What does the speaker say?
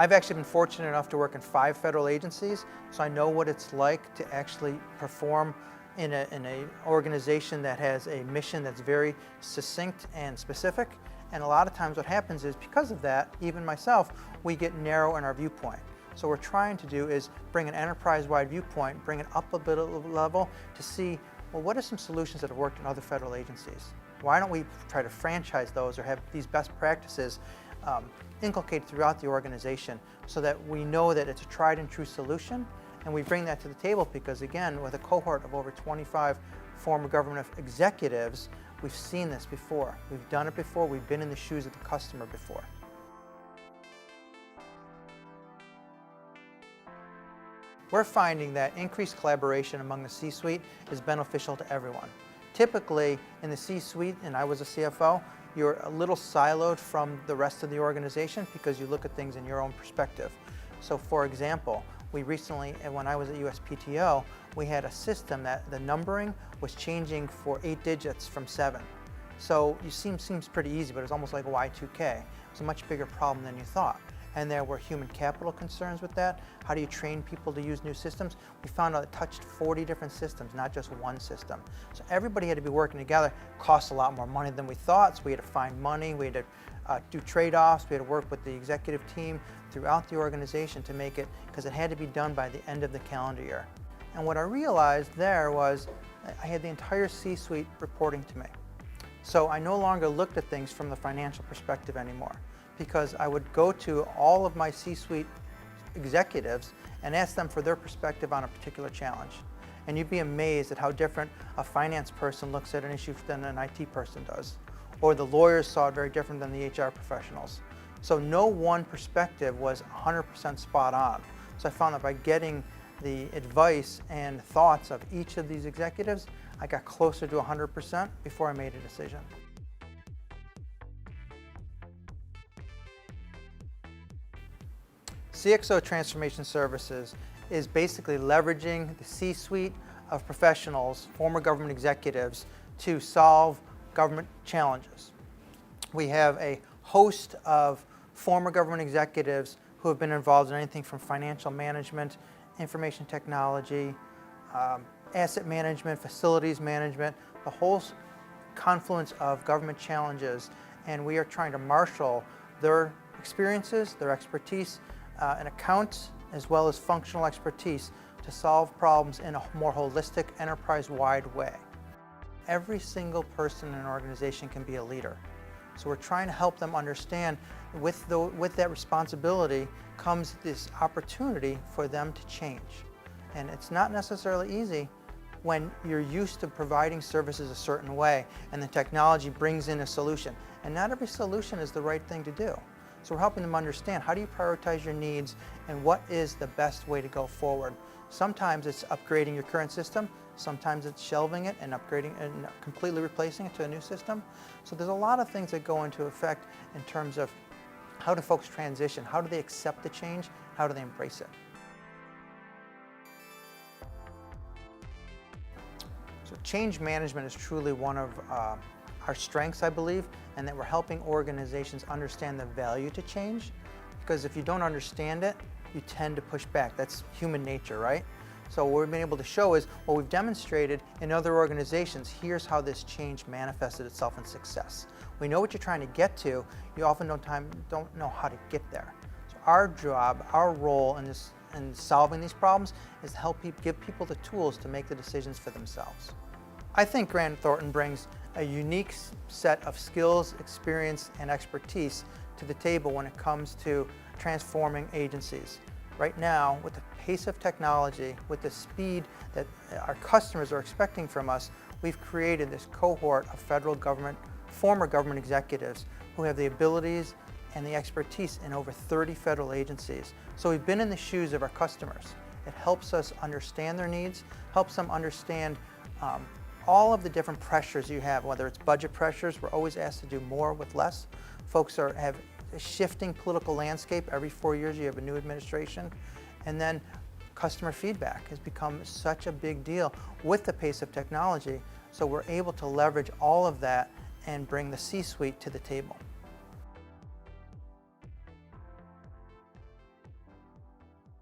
I've actually been fortunate enough to work in 5 federal agencies, so I know what it's like to actually perform in an organization that has a mission that's very succinct and specific. And a lot of times what happens is, because of that, even myself, we get narrow in our viewpoint. So what we're trying to do is bring an enterprise-wide viewpoint, bring it up a bit of a level to see, well, what are some solutions that have worked in other federal agencies? Why don't we try to franchise those or have these best practices inculcated throughout the organization so that we know that it's a tried and true solution, and we bring that to the table because, again, with a cohort of over 25 former government executives, we've seen this before. We've done it before. We've been in the shoes of the customer before. We're finding that increased collaboration among the C-suite is beneficial to everyone. Typically, in the C-suite, and I was a CFO, you're a little siloed from the rest of the organization because you look at things in your own perspective. So for example, we recently, when I was at USPTO, we had a system that the numbering was changing for 8 digits from 7. So it seems pretty easy, but it's almost like a Y2K. It's a much bigger problem than you thought. And there were human capital concerns with that. How do you train people to use new systems? We found out it touched 40 different systems, not just one system. So everybody had to be working together. It cost a lot more money than we thought, so we had to find money, we had to do trade-offs, we had to work with the executive team throughout the organization to make it, because it had to be done by the end of the calendar year. And what I realized there was I had the entire C-suite reporting to me. So I no longer looked at things from the financial perspective anymore, because I would go to all of my C-suite executives and ask them for their perspective on a particular challenge. And you'd be amazed at how different a finance person looks at an issue than an IT person does. Or the lawyers saw it very different than the HR professionals. So no one perspective was 100% spot on. So I found that by getting the advice and thoughts of each of these executives, I got closer to 100% before I made a decision. CXO Transformation Services is basically leveraging the C-suite of professionals, former government executives, to solve government challenges. We have a host of former government executives who have been involved in anything from financial management, information technology, asset management, facilities management, the whole confluence of government challenges, and we are trying to marshal their experiences, their expertise, and accounts, as well as functional expertise to solve problems in a more holistic, enterprise-wide way. Every single person in an organization can be a leader. So we're trying to help them understand with that responsibility comes this opportunity for them to change. And it's not necessarily easy when you're used to providing services a certain way and the technology brings in a solution. And not every solution is the right thing to do. So we're helping them understand, how do you prioritize your needs and what is the best way to go forward. Sometimes it's upgrading your current system, sometimes it's shelving it and upgrading and completely replacing it to a new system. So there's a lot of things that go into effect in terms of how do folks transition, how do they accept the change, how do they embrace it. So change management is truly one of our strengths, I believe, and that we're helping organizations understand the value to change, because if you don't understand it, you tend to push back. That's human nature, right? So what we've been able to show is, well, we've demonstrated in other organizations, here's how this change manifested itself in success. We know what you're trying to get to, you often don't know how to get there. So our job, our role in solving these problems is to help give people the tools to make the decisions for themselves. I think Grant Thornton brings a unique set of skills, experience, and expertise to the table when it comes to transforming agencies. Right now, with the pace of technology, with the speed that our customers are expecting from us, we've created this cohort of federal government, former government executives who have the abilities and the expertise in over 30 federal agencies. So we've been in the shoes of our customers. It helps us understand their needs, helps them understand all of the different pressures you have, whether it's budget pressures, we're always asked to do more with less. Folks have a shifting political landscape. Every 4 years you have a new administration. And then customer feedback has become such a big deal with the pace of technology. So we're able to leverage all of that and bring the C-suite to the table.